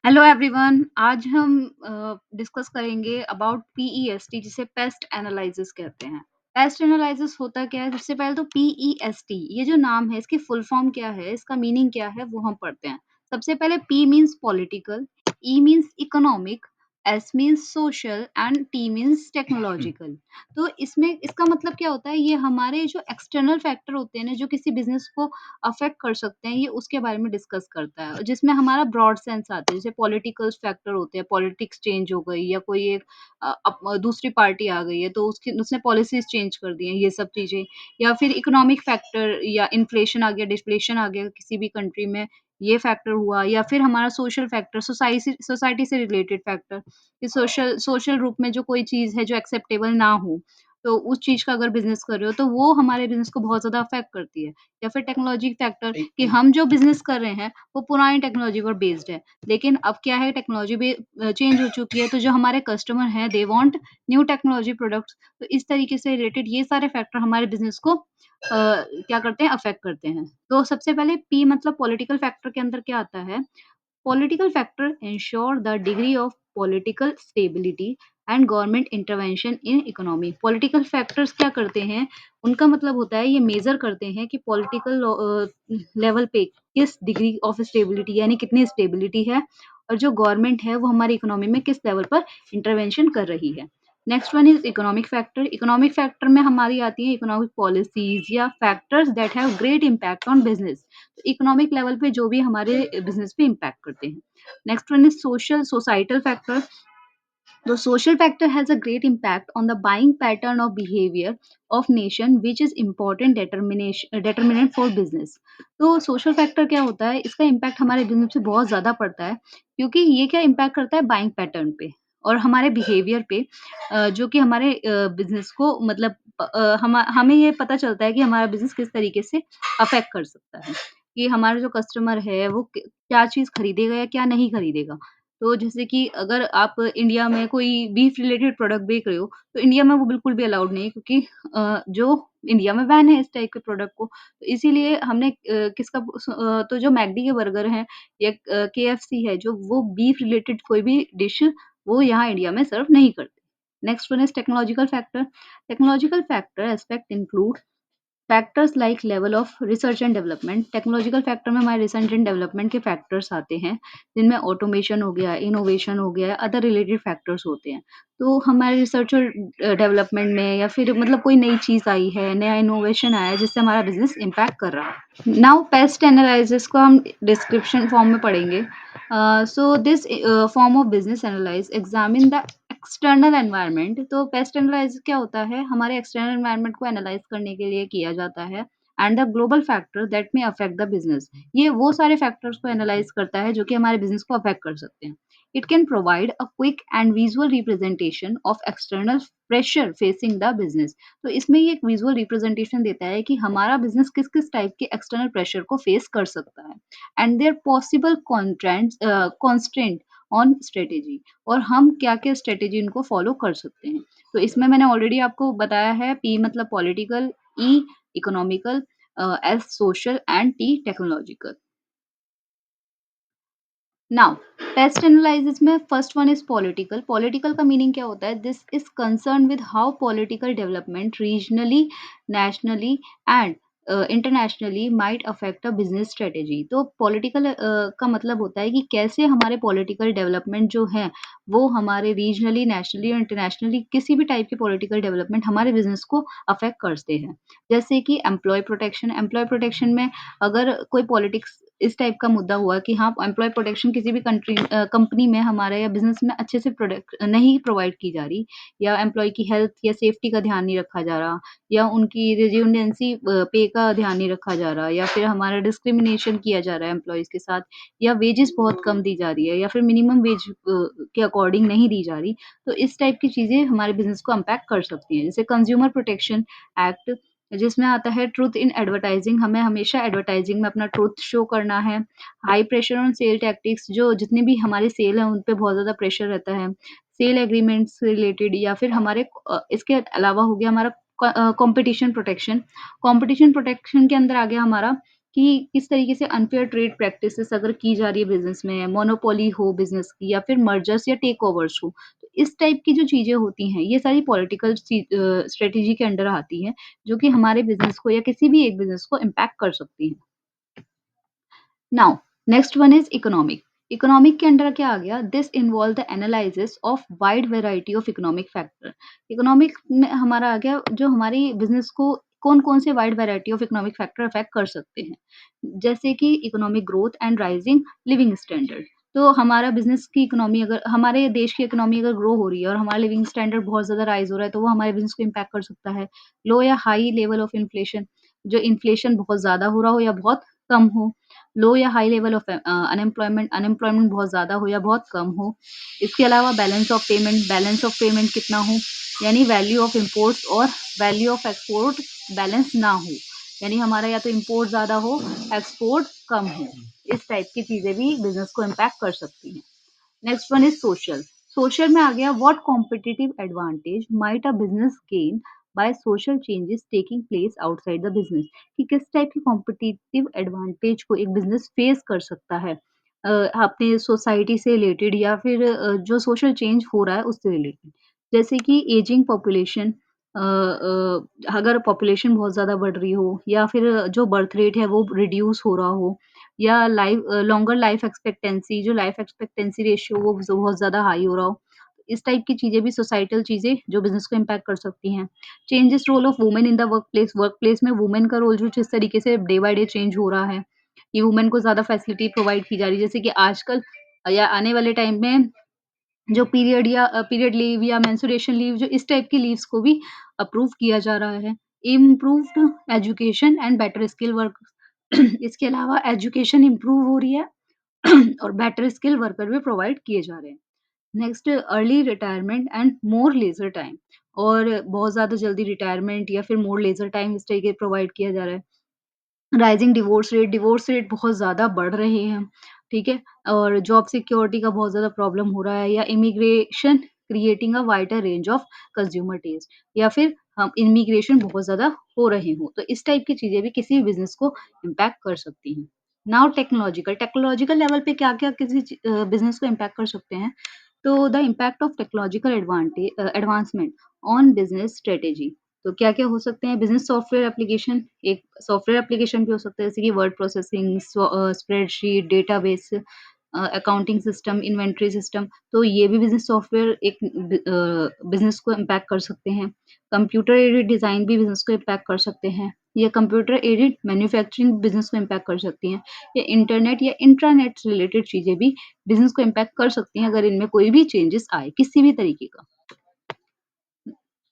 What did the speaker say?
Hello everyone. आज हम discuss करेंगे अबाउट पीईएसटी, जिसे पेस्ट एनालिसिस कहते हैं। पेस्ट एनालिसिस होता क्या है? सबसे पहले तो पीईएसटी, ये जो नाम है इसकी फुल फॉर्म क्या है, इसका मीनिंग क्या है, वो हम पढ़ते हैं। सबसे पहले P means political, E means economic, S means social and T means technological. तो इसमें इसका मतलब क्या होता है? ये हमारे जो एक्सटर्नल फैक्टर होते हैं ना, जो किसी बिजनेस को अफ़ेक्ट कर सकते हैं, ये उसके बारे में डिस्कस करता है, जिसमें हमारा ब्रॉड सेंस आता है। जैसे पॉलिटिकल फैक्टर होते हैं, पॉलिटिक्स चेंज हो गई या कोई एक दूसरी पार्टी आ गई है, तो उसकी उसने पॉलिसीज़ चेंज कर दी हैं, ये सब चीज़ें। या फिर इकोनॉमिक फैक्टर, या इन्फ्लेशन आ गया, डिफ्लेशन आ गया किसी भी कंट्री में, ये फैक्टर हुआ। या फिर हमारा सोशल फैक्टर, सोसाइटी से रिलेटेड फैक्टर, कि सोशल सोशल रूप में जो कोई चीज़ है जो एक्सेप्टेबल ना हो, तो उस चीज़ का अगर बिज़नेस कर रहे हो, तो वो हमारे बिज़नेस को बहुत ज़्यादा अफ़ेक्ट करती है। या फिर टेक्नोलॉजी फैक्टर, कि हम जो बिज़नेस कर रहे हैं, वो पुरानी टेक्नोलॉजी पर बेस्ड है। लेकिन अब क्या है, टेक्नोलॉजी भी चेंज हो चुकी है, तो जो हमारे कस्टमर हैं, they want new technology products. तो इस तरीके से रिलेटेड ये सारे फैक्टर हमारे बिज़नेस को क्या करते हैं, अफ़ेक्ट करते हैं। तो सबसे पहले पी मतलब पॉलिटिकल फैक्टर के अंदर क्या आता है? Political factor ensure the degree of political stability and government intervention in economy. Political factors क्या करते हैं? उनका मतलब होता है, ये मेजर करते हैं कि पॉलिटिकल लेवल पे किस डिग्री ऑफ स्टेबिलिटी, यानी कितनी स्टेबिलिटी है, और जो गवर्नमेंट है वो हमारी इकोनॉमी में किस लेवल पर इंटरवेंशन कर रही है। Next one is economic factor. Economic factor में हमारी आती है इकोनॉमिक पॉलिसीज या factors that have great impact on business. Economic level पे जो भी हमारे बिज़नेस पे इम्पैक्ट करते हैं। Next one is societal factor. The social factor has a great impact on the buying pattern or behavior of nation which is important determinant for business। तो social factor क्या होता है? इसका इम्पैक्ट हमारे business पे बहुत ज़्यादा पड़ता है, क्योंकि ये क्या इम्पैक्ट करता है बाइंग पैटर्न पे और हमारे बिहेवियर पे, जो कि हमारे बिज़नेस को मतलब हमें ये पता चलता है कि हमारा बिज़नेस किस तरीके से अफ़ेक्ट कर सकता है, कि हमारा जो कस्टमर है वो क्या चीज़ खरीदेगा या क्या नहीं खरीदेगा। तो जैसे कि अगर आप इंडिया में कोई बीफ रिलेटेड प्रोडक्ट बेच रहे हो, तो इंडिया में वो बिल्कुल भी अलाउड नहीं है, क्योंकि जो इंडिया में बैन है इस टाइप के प्रोडक्ट को। तो इसीलिए हमने तो जो मैकडी के बर्गर हैं या केएफसी है, जो वो बीफ रिलेटेड कोई भी डिश वो यहाँ इंडिया में सर्व नहीं करते। Next one is technological factor. Technological factor aspect include factors like level of research and development. Technological factor में हमारे रिसर्च एंड डेवलपमेंट के फैक्टर्स आते हैं, जिनमें ऑटोमेशन हो गया, इनोवेशन हो गया, अदर रिलेटेड फैक्टर्स होते हैं। तो हमारे रिसर्च और डेवलपमेंट में, या फिर मतलब कोई नई चीज़ आई है, नया इनोवेशन आया है, जिससे हमारा बिज़नेस इम्पैक्ट कर रहा है। नाउ पेस्ट एनालिसिस को हम डिस्क्रिप्शन फॉर्म में पढ़ेंगे। So this form of business analyse examine the external environment. तो पेस्ट एनालाइसिस क्या होता है? हमारे एक्सटर्नल एनवायरनमेंट को एनालाइज़ करने के लिए किया जाता है। And the global factor that may affect the business. ये वो सारे फैक्टर्स को एनालाइज़ करता है जो कि हमारे बिज़नेस को अफेक्ट कर सकते हैं। It can provide a quick and visual representation of external pressure facing the business. तो इसमें ये एक विजुअल रिप्रेजेंटेशन देता है कि हमारा बिज़नेस किस-किस टाइप के एक्सटर्नल प्रेशर को फेस कर सकता है, and there possible constraint on strategy, और हम क्या-क्या स्ट्रेटेजी इनको फॉलो कर सकते हैं। तो इसमें मैंने ऑलरेडी आपको बताया है, पी मतलब political, E economical, S social and T technological. Now PEST analysis में first one is political. Political का मीनिंग क्या होता है? This is concern with how political development regionally, nationally and internationally might affect a business strategy. तो political का मतलब होता है कि कैसे हमारे पॉलिटिकल डेवलपमेंट जो है, वो हमारे रीजनली, नेशनली और इंटरनेशनली किसी भी टाइप के पॉलिटिकल डेवलपमेंट हमारे बिजनेस को अफेक्ट करते हैं। जैसे कि एम्प्लॉय प्रोटेक्शन में अगर कोई पॉलिटिक्स इस टाइप का मुद्दा हुआ कि हाँ, एम्प्लॉय प्रोटेक्शन किसी भी कंपनी में हमारे या बिज़नेस में अच्छे से प्रोडक्ट नहीं प्रोवाइड की जा रही, या एम्प्लॉयी की हेल्थ या सेफ्टी का ध्यान नहीं रखा जा रहा, या उनकी रिड्यूंडेंसी पे का ध्यान नहीं रखा जा रहा, या फिर हमारा डिस्क्रिमिनेशन किया जा रहा है एम्प्लॉइज़ के साथ, या वेजेस बहुत कम दी जा रही है, या फिर मिनिमम वेज के अकॉर्डिंग नहीं दी जा रही। तो इस टाइप की चीज़ें हमारे बिज़नेस को इम्पैक्ट कर सकती हैं। जैसे कंज्यूमर प्रोटेक्शन एक्ट, जिसमें आता है ट्रुथ इन एडवर्टाइजिंग। हमें हमेशा एडवर्टाइजिंग में अपना ट्रुथ शो करना है। High pressure on sale tactics, जो जितनी भी हमारी सेल है उन पे बहुत ज़्यादा प्रेशर रहता है। सेल एग्रीमेंट्स से रिलेटेड, या फिर हमारे इसके अलावा हो गया हमारा कंपटीशन प्रोटेक्शन। कंपटीशन प्रोटेक्शन के अंदर आ गया हमारा कि किस तरीके से अनफेयर ट्रेड प्रैक्टिसेस अगर की जा रही है बिज़नेस में, मोनोपोली हो बिज़नेस की या फिर मर्जर्स या टेकओवर्स हो, तो इस टाइप की जो चीज़ें होती हैं, ये सारी पॉलिटिकल स्ट्रैटेजी के अंडर आती हैं, जो कि हमारे बिज़नेस को या किसी भी एक बिज़नेस को इम्पैक्ट कर सकती हैं। Now next one is economic. Economic के अंडर क्या आ गया? This involve the analysis of wide variety of economic factor. Economic में हमारा आ गया जो हमारी बिजनेस को कौन कौन से wide variety of economic factor affect कर सकते हैं, जैसे कि economic growth and rising living standard. तो हमारा बिजनेस की इकोनॉमी अगर हमारे देश की इकोनॉमी अगर ग्रो हो रही है और हमारा लिविंग स्टैंडर्ड बहुत ज्यादा राइज हो रहा है तो वो हमारे बिजनेस को इम्पैक्ट कर सकता है। लो या हाई लेवल ऑफ इन्फ्लेशन, जो इन्फ्लेशन बहुत ज्यादा हो रहा हो या बहुत कम हो। लो या high level of unemployment, unemployment बहुत ज़्यादा हो या बहुत कम हो। इसके अलावा बैलेंस ऑफ पेमेंट कितना हो, यानी वैल्यू ऑफ इम्पोर्ट्स और वैल्यू ऑफ एक्सपोर्ट बैलेंस ना हो, यानी हमारा या तो इम्पोर्ट ज़्यादा हो, एक्सपोर्ट कम हो। इस टाइप की चीज़ें भी बिज़नेस को इम्पैक्ट कर सकती हैं। Next one is social. Social में आ गया what competitive advantage might a business gain by social changes taking place outside the business, कि किस टाइप की कॉम्पिटिटिव एडवांटेज को एक बिजनेस फेस कर सकता है अपने सोसाइटी से रिलेटेड या फिर जो सोशल चेंज हो रहा है उससे रिलेटेड। जैसे कि एजिंग पॉपुलेशन, अगर पॉपुलेशन बहुत ज़्यादा बढ़ रही हो या फिर जो बर्थ रेट है वो रिड्यूस हो रहा हो, या लॉन्गर लाइफ एक्सपेक्टेंसी, जो लाइफ एक्सपेक्टेंसी रेशियो वो बहुत ज़्यादा हाई हो रहा हो। इस टाइप की चीज़ें भी सोसाइटल चीज़ें जो बिज़नेस को इम्पैक्ट कर सकती हैं। Changes role of women in the work place में वुमेन का रोल जो जिस तरीके से डे बाय डे चेंज हो रहा है, कि वुमेन को ज़्यादा फैसिलिटी प्रोवाइड की जा रही है। जैसे कि आजकल या आने वाले टाइम में जो पीरियड लीव या मेंस्ट्रुएशन लीव, जो इस टाइप की लीव्स को भी अप्रूव किया जा रहा है। Improved education and better skill work इसके अलावा एजुकेशन इम्प्रूव हो रही है और बेटर स्किल वर्कर भी प्रोवाइड किए जा रहे हैं। Next early retirement and more leisure time, और बहुत ज़्यादा जल्दी रिटायरमेंट या फिर मोर लेजर टाइम इस तरीके प्रोवाइड किया जा रहा है। राइजिंग डिवोर्स रेट बहुत ज़्यादा बढ़ रहे हैं, ठीक है? और जॉब सिक्योरिटी का बहुत ज़्यादा प्रॉब्लम हो रहा है, या immigration creating a wider range of consumer taste, या फिर हम इमिग्रेशन बहुत ज़्यादा हो रहे हों, तो इस टाइप की चीज़ें भी किसी बिज़नेस को इम्पैक्ट कर सकती हैं। नाउ टेक्नोलॉजिकल लेवल पे क्या-क्या किसी बिज़नेस को इम्पैक्ट कर सकते हैं? तो the impact of technological advancement on business strategy. तो क्या-क्या हो सकते हैं? बिज़नेस सॉफ्टवेयर एप्लीकेशन, एक सॉफ्टवेयर एप्लीकेशन भी हो सकता है, जैसे कि word processing, spreadsheet, database, accounting system, inventory system, तो ये भी बिज़नेस सॉफ्टवेयर एक बिज़नेस को इम्पैक्ट कर सकते हैं। कंप्यूटर एडेड डिज़ाइन भी बिज़नेस को इम्पैक्ट कर सकते हैं, या कंप्यूटर एडेड मैन्युफैक्चरिंग बिज़नेस को इम्पैक्ट कर सकती हैं, या इंटरनेट या इंट्रानेट से रिलेटेड चीज़ें भी बिज़नेस को इम्पैक्ट कर सकती हैं, अगर इनमें कोई भी चेंजेस आए, किसी भी तरीके का।